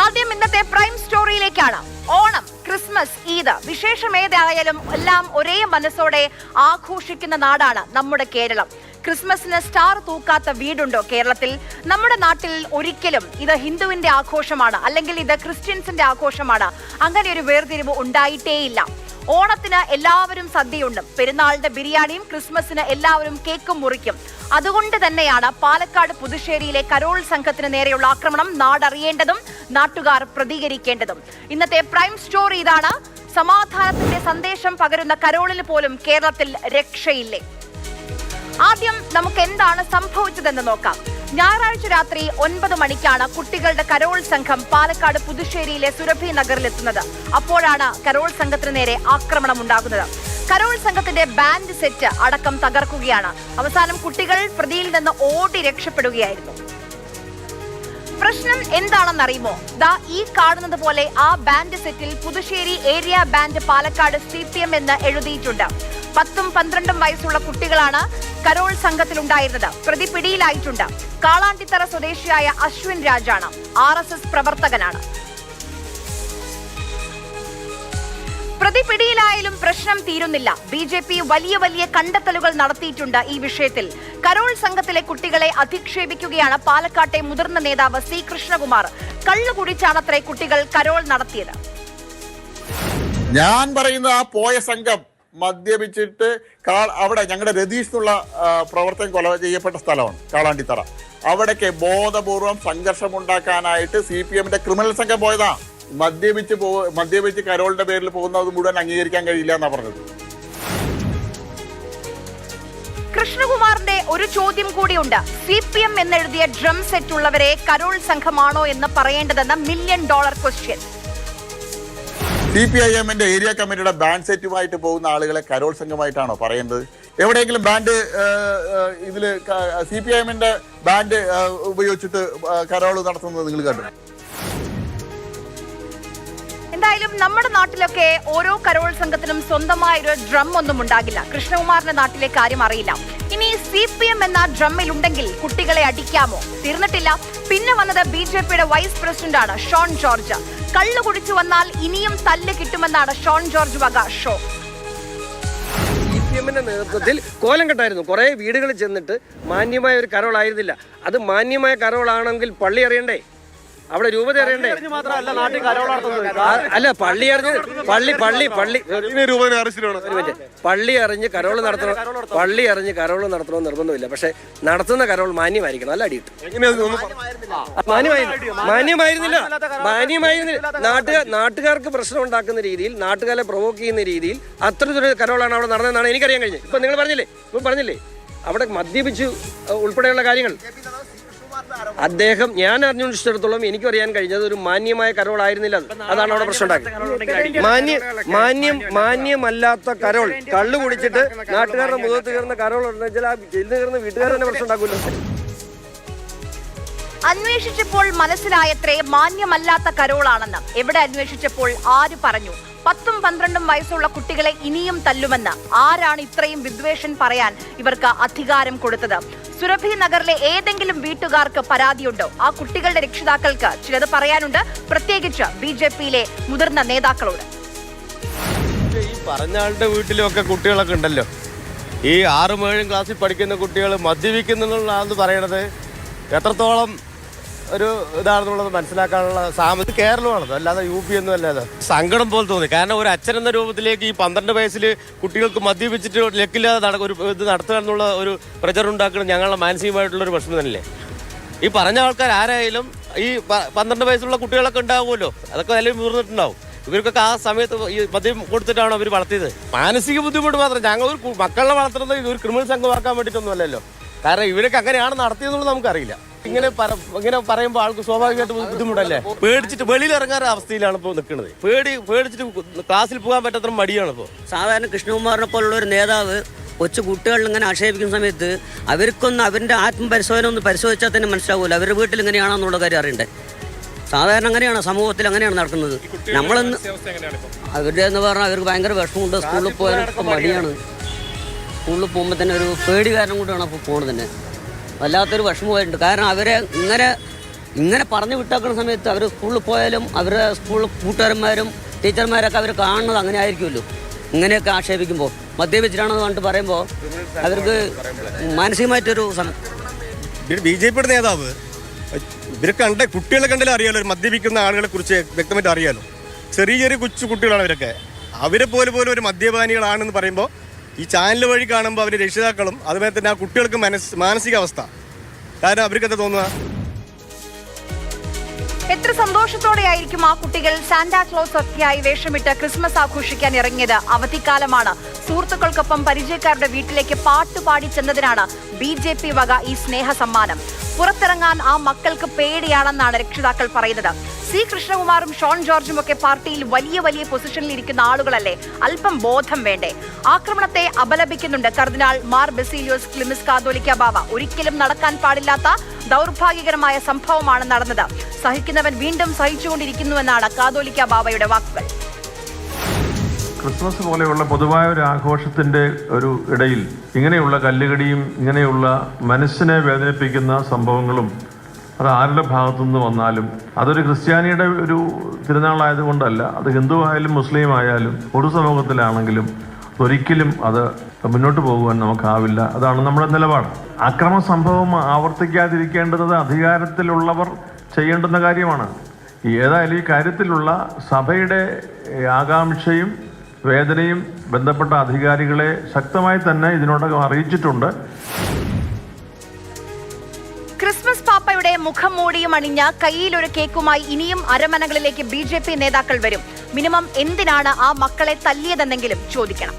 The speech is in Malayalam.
ആദ്യം ഇന്നത്തെ പ്രൈം സ്റ്റോറിയിലേക്കാണ്. ഓണം, ക്രിസ്മസ്, ഈദ് വിശേഷമേതായാലും എല്ലാം ഒരേ മനസ്സോടെ ആഘോഷിക്കുന്ന നാടാണ് നമ്മുടെ കേരളം. ക്രിസ്മസിന് സ്റ്റാർ തൂക്കാത്ത വീടുണ്ടോ കേരളത്തിൽ? നമ്മുടെ നാട്ടിൽ ഒരിക്കലും ഇത് ഹിന്ദുവിന്റെ ആഘോഷമാണ് അല്ലെങ്കിൽ ഇത് ക്രിസ്ത്യൻസിന്റെ ആഘോഷമാണ്, അങ്ങനെ ഒരു വേർതിരിവ് ഉണ്ടായിട്ടേയില്ല. ഓണത്തിന് എല്ലാവരും സദ്യയുണ്ടും, പെരുന്നാളിന്റെ ബിരിയാണിയും, ക്രിസ്മസിന് എല്ലാവരും കേക്കും മുറിക്കും. അതുകൊണ്ട് തന്നെയാണ് പാലക്കാട് പുതുശ്ശേരിയിലെ കരോൾ സംഘത്തിന് നേരെയുള്ള ആക്രമണം നാടറിയേണ്ടതും നാട്ടുകാർ പ്രതികരിക്കേണ്ടതും. ഇന്നത്തെ പ്രൈം സ്റ്റോറി ഇതാണ്. സമാധാനത്തിന്റെ സന്ദേശം പകരുന്ന കരോളിന് പോലും കേരളത്തിൽ രക്ഷയില്ലേ? ആദ്യം നമുക്ക് എന്താണ് സംഭവിച്ചതെന്ന് നോക്കാം. ഞായറാഴ്ച രാത്രി 9 മണിക്കാണ് കുട്ടികളുടെ കരോൾ സംഘം പാലക്കാട് പുതുശ്ശേരിയിലെ സുരഭി നഗറിലെത്തുന്നത്. അപ്പോഴാണ് കരോൾ സംഘത്തിന് നേരെ ആക്രമണം ഉണ്ടാകുന്നത്. കരോൾ സംഘത്തിന്റെ ബാൻഡ് സെറ്റ് അടക്കം തകർക്കുകയാണ്. അവസാനം കുട്ടികൾ പ്രതിയിൽ നിന്ന് ഓടി രക്ഷപ്പെടുകയായിരുന്നു. പ്രശ്നം എന്താണെന്നറിയുമോ? ദാ ഈ കാണുന്നത് പോലെ ആ ബാൻഡ് സെറ്റിൽ Puthussery area band Palakkad CPM എന്ന് എഴുതിയിട്ടുണ്ട്. 10ഉം 12ഉം വയസ്സുള്ള കുട്ടികളാണ് കരോൾ സംഘത്തിലുണ്ടായിരുന്നത്. പ്രതി പിടിയിലായിട്ടുണ്ട്. കാളാണ്ടിത്തറ സ്വദേശിയായ അശ്വിൻ രാജാണ്. RSS പ്രവർത്തകനാണ്. പ്രതി പിടിയിലായാലും പ്രശ്നം തീരുന്നില്ല. BJP വലിയ വലിയ കണ്ടെത്തലുകൾ നടത്തിയിട്ടുണ്ട് ഈ വിഷയത്തിൽ. കരോൾ സംഘത്തിലെ കുട്ടികളെ അധിക്ഷേപിക്കുകയാണ് പാലക്കാട്ടെ മുതിർന്ന നേതാവ് C കൃഷ്ണകുമാർ. കള്ളുകുടിച്ചാണത്രേ കുട്ടികൾ കരോൾ നടത്തിയത്. ഞാൻ പറയുന്ന ആ പോയ സംഘം മദ്യപിച്ചിട്ട് അവിടെ ഞങ്ങളുടെ രതീഷ് എന്നുള്ള പ്രവർത്തകൻ കൊല ചെയ്യപ്പെട്ട സ്ഥലമാണ് കാളാണ്ടിത്തറ. അവിടേക്ക് ബോധപൂർവം സംഘർഷമുണ്ടാക്കാനായിട്ട് CPMന്റെ ക്രിമിനൽ സംഘം പോയതാ. മദ്യപിച്ച് കരോളിന്റെ പേരിൽ പോകുന്നത് മുഴുവൻ അംഗീകരിക്കാൻ കഴിയില്ല എന്നാ പറഞ്ഞത്. കൃഷ്ണകുമാറിന്റെ ഒരു ചോദ്യം കൂടിയുണ്ട്. CPM എന്നെഴുതിയ ഡ്രം സെറ്റ് ഉള്ളവരെ കരോൾ സംഘമാണോ എന്ന് പറയേണ്ടതെന്ന $1 million ക്വസ്റ്റ്യൻ. CPIMന്റെ ഏരിയ കമ്മിറ്റിയുടെ ബാൻഡ് സെറ്റുമായിട്ട് പോകുന്ന ആളുകളെ കരോൾ സംഘമായിട്ടാണോ പറയേണ്ടത്? എവിടെയെങ്കിലും ബാൻഡ് ഇതില് CPIMന്റെ ബാൻഡ് ഉപയോഗിച്ചിട്ട് കരോൾ നടത്തുന്നത് നിങ്ങൾ കണ്ടു? എന്തായാലും നമ്മുടെ നാട്ടിലൊക്കെ ഓരോ കരോൾ സംഘത്തിനും സ്വന്തമായൊരു ഡ്രം ഒന്നും ഉണ്ടാകില്ല. കൃഷ്ണകുമാറിന്റെ നാട്ടിലെ കാര്യം അറിയില്ല. ഇനി CPM എന്ന ഡ്രമ്മിൽ ഉണ്ടെങ്കിൽ കുട്ടികളെ അടിക്കാമോ? തീർന്നിട്ടില്ല. പിന്നെ വന്നത് BJPയുടെ വൈസ് പ്രസിഡന്റാണ് ഷോൺ ജോർജ്. കള്ളു കുടിച്ചു വന്നാൽ ഇനിയും തല്ല് കിട്ടുമെന്നാണ് ഷോൺ ജോർജ് വക ഷോ. CPMന്റെ നേതൃത്വത്തിൽ കോലം കെട്ടായിരുന്നു. കുറെ വീടുകളിൽ ചെന്നിട്ട് മാന്യമായ ഒരു കരോൾ ആയിരുന്നില്ല. അത് മാന്യമായ കരോൾ ആണെങ്കിൽ പള്ളി അറിയണ്ടേ? അവിടെ രൂപത അറിയണ്ടേ? അല്ല, പള്ളി അറിഞ്ഞ് കരോൾ നടത്തണം. പള്ളി അറിഞ്ഞ് കരോൾ നടത്തണമെന്ന് നിർബന്ധമില്ല. പക്ഷെ നടത്തുന്ന കരോൾ മാന്യമായിരിക്കണം. അല്ല അടിയിട്ടു മാന്യമായിരുന്നില്ല. നാട്ടുകാർക്ക് പ്രശ്നം ഉണ്ടാക്കുന്ന രീതിയിൽ, നാട്ടുകാരെ പ്രൊവോക്ക് ചെയ്യുന്ന രീതിയിൽ അത്തരത്തിലൊരു കരോളാണ് അവിടെ നടന്നതെന്നാണ് എനിക്കറിയാൻ കഴിഞ്ഞത്. ഇപ്പൊ നിങ്ങൾ പറഞ്ഞില്ലേ അവിടെ മദ്യപിച്ചു ഉൾപ്പെടെയുള്ള കാര്യങ്ങൾ. അദ്ദേഹം, ഞാൻ അറിഞ്ഞിടത്തോളം എനിക്കും അറിയാൻ കഴിഞ്ഞത് ഒരു മാന്യമായ കരോൾ ആയിരുന്നില്ല. അതാണ് അവിടെ പ്രശ്നം ഉണ്ടാക്കിയത്. മാന്യമല്ലാത്ത കരോൾ, കള്ളു കുടിച്ചിട്ട് നാട്ടുകാരുടെ മുഖത്ത് കയറുന്ന കരോൾ വെച്ചാൽ ആ ജയിലിൽ കയറുന്ന വീട്ടുകാർ തന്നെ പ്രശ്നം ഉണ്ടാക്കൂല്ലോ. അന്വേഷിച്ചപ്പോൾ മനസ്സിലായത്രേ മാന്യമല്ലാത്ത കരോളാണെന്ന്. എവിടെ അന്വേഷിച്ചപ്പോൾ ആര് പറഞ്ഞു? 10ഉം 12ഉം വയസ്സുള്ള കുട്ടികളെ ഇനിയും തല്ലുമെന്ന്. ആരാണ് ഇത്രയും വിദ്വേഷൻ പറയാൻ ഇവർക്ക് അധികാരം കൊടുത്തത്? സുരഭി നഗറിലെ ഏതെങ്കിലും വീട്ടുകാർക്ക് പരാതിയുണ്ടോ? ആ കുട്ടികളുടെ രക്ഷിതാക്കൾക്ക് ചിലത് പറയാനുണ്ട്, പ്രത്യേകിച്ച് BJPയിലെ മുതിർന്ന നേതാക്കളോട്. ഈ പറഞ്ഞ ആളുടെ വീട്ടിലൊക്കെ കുട്ടികളൊക്കെ ഉണ്ടല്ലോ. ഈ 6ഉം 7ഉം ക്ലാസ്സിൽ പഠിക്കുന്ന കുട്ടികൾ മദ്യപിക്കുന്നുള്ളതാണെന്ന് പറയണത് എത്രത്തോളം ഒരു ഇതാണെന്നുള്ളത് മനസ്സിലാക്കാനുള്ള സാമൂഹ്യം കേരളമാണത്, അല്ലാതെ UP ഒന്നും അല്ലാതെ. സങ്കടം പോലെ തോന്നി. കാരണം ഒരു അച്ഛൻ എന്ന രൂപത്തിലേക്ക് ഈ 12 വയസ്സിൽ കുട്ടികൾക്ക് മദ്യപിച്ചിട്ട് ലക്കില്ലാതെ ഒരു ഇത് നടത്തുക എന്നുള്ള ഒരു പ്രചരണം ഉണ്ടാക്കുന്നത് ഞങ്ങളുടെ മാനസികമായിട്ടുള്ളൊരു പ്രശ്നം തന്നെയല്ലേ. ഈ പറഞ്ഞ ആൾക്കാർ ആരായാലും ഈ 12 വയസ്സുള്ള കുട്ടികളൊക്കെ ഉണ്ടാവുമല്ലോ, അതൊക്കെ എല്ലാം വീർന്നിട്ടുണ്ടാവും. ഇവർക്കൊക്കെ ആ സമയത്ത് ഈ മദ്യം കൊടുത്തിട്ടാണ് അവർ വളർത്തിയത്. മാനസിക ബുദ്ധിമുട്ട് മാത്രം. ഞങ്ങൾ ഒരു മക്കളെ വളർത്തുന്നത് ഇതൊരു ക്രിമിനൽ സംഘമാക്കാൻ വേണ്ടിയിട്ടൊന്നും അല്ലല്ലോ. കാരണം ഇവരൊക്കെ അങ്ങനെയാണ് നടത്തിയതെന്നുള്ളത് നമുക്കറിയില്ല. ഇങ്ങനെ പറയുമ്പോൾ ആൾക്ക് സ്വാഭാവികമായിട്ട് ബുദ്ധിമുട്ടല്ലേ. പേടിച്ചിട്ട് വെളിയിൽ ഇറങ്ങാൻ അവസ്ഥയിലാണ് ഇപ്പോൾ നിൽക്കുന്നത്. പേടിച്ചിട്ട് ക്ലാസ്സിൽ പോകാൻ പറ്റാത്ത മടിയാണ് ഇപ്പോൾ. സാധാരണ കൃഷ്ണകുമാറിനെ പോലുള്ള ഒരു നേതാവ് കൊച്ചു കുട്ടികളിൽ ഇങ്ങനെ ആക്ഷേപിക്കുന്ന സമയത്ത് അവർക്കൊന്ന് അവരുടെ ആത്മപരിശോധന ഒന്ന് പരിശോധിച്ചാൽ തന്നെ മനസ്സിലാവില്ല അവരുടെ വീട്ടിൽ ഇങ്ങനെയാണെന്നുള്ള കാര്യം അറിയണ്ടേ. സാധാരണ അങ്ങനെയാണ്, സമൂഹത്തിൽ അങ്ങനെയാണ് നടക്കുന്നത്. നമ്മളൊന്ന് അവരുടെ എന്ന് പറഞ്ഞാൽ അവർക്ക് ഭയങ്കര വിഷമമുണ്ട്. സ്കൂളിൽ പോകാനൊക്കെ മടിയാണ്. സ്കൂളിൽ പോകുമ്പോൾ തന്നെ ഒരു പേടി കാരണം കൊണ്ടാണ് അപ്പോൾ പോകുന്നത് തന്നെ. വല്ലാത്തൊരു വിഷമമായിട്ടുണ്ട്. കാരണം അവരെ ഇങ്ങനെ ഇങ്ങനെ പറഞ്ഞു വിട്ടാക്കുന്ന സമയത്ത് അവർ സ്കൂളിൽ പോയാലും അവരുടെ സ്കൂൾ കൂട്ടുകാരന്മാരും ടീച്ചർമാരൊക്കെ അവർ കാണുന്നത് അങ്ങനെ ആയിരിക്കുമല്ലോ. ഇങ്ങനെയൊക്കെ ആക്ഷേപിക്കുമ്പോൾ മദ്യപിച്ചിട്ടാണെന്ന് പറഞ്ഞിട്ട് പറയുമ്പോൾ അവർക്ക് മാനസികമായിട്ടൊരു BJP നേതാവ് ഇവരൊക്കെ കുട്ടികളെ കണ്ടാലും അറിയാലോ, മദ്യപിക്കുന്ന ആളുകളെ കുറിച്ച് വ്യക്തമായിട്ട് അറിയാലോ. ചെറിയ ചെറിയ കൊച്ചു കുട്ടികളാണ് ഇവരൊക്കെ. അവരെ പോലും ഒരു മദ്യപാനികളാണെന്ന് പറയുമ്പോൾ ഈ ചാനൽ വഴി കാണുമ്പോൾ അവർ രക്ഷിതാക്കളും അതുപോലെ തന്നെ ആ കുട്ടികൾക്ക് മാനസികാവസ്ഥ, കാരണം അവർക്ക് എന്താ തോന്നുക? എത്ര സന്തോഷത്തോടെയായിരിക്കും ആ കുട്ടികൾ സാന്റാക്ലോസ് ഒക്കെയായി വേഷമിട്ട് ക്രിസ്മസ് ആഘോഷിക്കാൻ ഇറങ്ങിയത്. അവധിക്കാലമാണ്. സുഹൃത്തുക്കൾക്കൊപ്പം പരിചയക്കാരുടെ വീട്ടിലേക്ക് പാട്ടുപാടി ചെന്നതിനാണ് BJP വക ഈ സ്നേഹ സമ്മാനം. പുറത്തിറങ്ങാൻ ആ മക്കൾക്ക് പേടിയാണെന്നാണ് രക്ഷിതാക്കൾ പറയുന്നത്. C. കൃഷ്ണകുമാറും ഷോൺ ജോർജും ഒക്കെ പാർട്ടിയിൽ വലിയ വലിയ പൊസിഷനിൽ ഇരിക്കുന്ന ആളുകളല്ലേ, അല്പം ബോധം വേണ്ടേ? ആക്രമണത്തെ അപലപിക്കുന്നുണ്ട് കർദിനാൾ മാർ ബസീലിയോസ് ക്ലിമിസ് കാതോലിക്ക ബാവ. ഒരിക്കലും നടക്കാൻ പാടില്ലാത്ത ദൗർഭാഗ്യകരമായ സംഭവമാണ് നടന്നത്. സഹിക്കുന്നവൻ വീണ്ടും സഹിച്ചുകൊണ്ടിരിക്കുന്നുവെന്നാണ് കാതോലിക്ക ബാവയുടെ വാക്കുകൾ. ക്രിസ്മസ് പോലെയുള്ള പൊതുവായ ഒരു ആഘോഷത്തിൻ്റെ ഒരു ഇടയിൽ ഇങ്ങനെയുള്ള കല്ലുകടിയും ഇങ്ങനെയുള്ള മനസ്സിനെ വേദനിപ്പിക്കുന്ന സംഭവങ്ങളും അത് ആരുടെ ഭാഗത്തുനിന്ന് വന്നാലും അതൊരു ക്രിസ്ത്യാനിയുടെ ഒരു തിരുനാളായതുകൊണ്ടല്ല, അത് ഹിന്ദു ആയാലും മുസ്ലിം ആയാലും പൊതുസമൂഹത്തിലാണെങ്കിലും ഒരിക്കലും അത് മുന്നോട്ട് പോകുവാൻ നമുക്കാവില്ല. അതാണ് നമ്മുടെ നിലപാട്. അക്രമ സംഭവം ആവർത്തിക്കാതിരിക്കേണ്ടത് അധികാരത്തിലുള്ളവർ ചെയ്യേണ്ടുന്ന കാര്യമാണ്. ഏതായാലും ഈ കാര്യത്തിലുള്ള സഭയുടെ ആകാംക്ഷയും വേദനയും ബന്ധപ്പെട്ട അധികാരികളെ ശക്തമായി തന്നെ ഇതിനോടകം അറിയിച്ചിട്ടുണ്ട്. ക്രിസ്മസ് പാപ്പയുടെ മുഖം മൂടിയും അണിഞ്ഞ കയ്യിലൊരു കേക്കുമായി ഇനിയും അരമനകളിലേക്ക് BJP നേതാക്കൾ വരും. മിനിമം എന്തിനാണ് ആ മക്കളെ തല്ലിയതെന്നെങ്കിലും ചോദിക്കണം.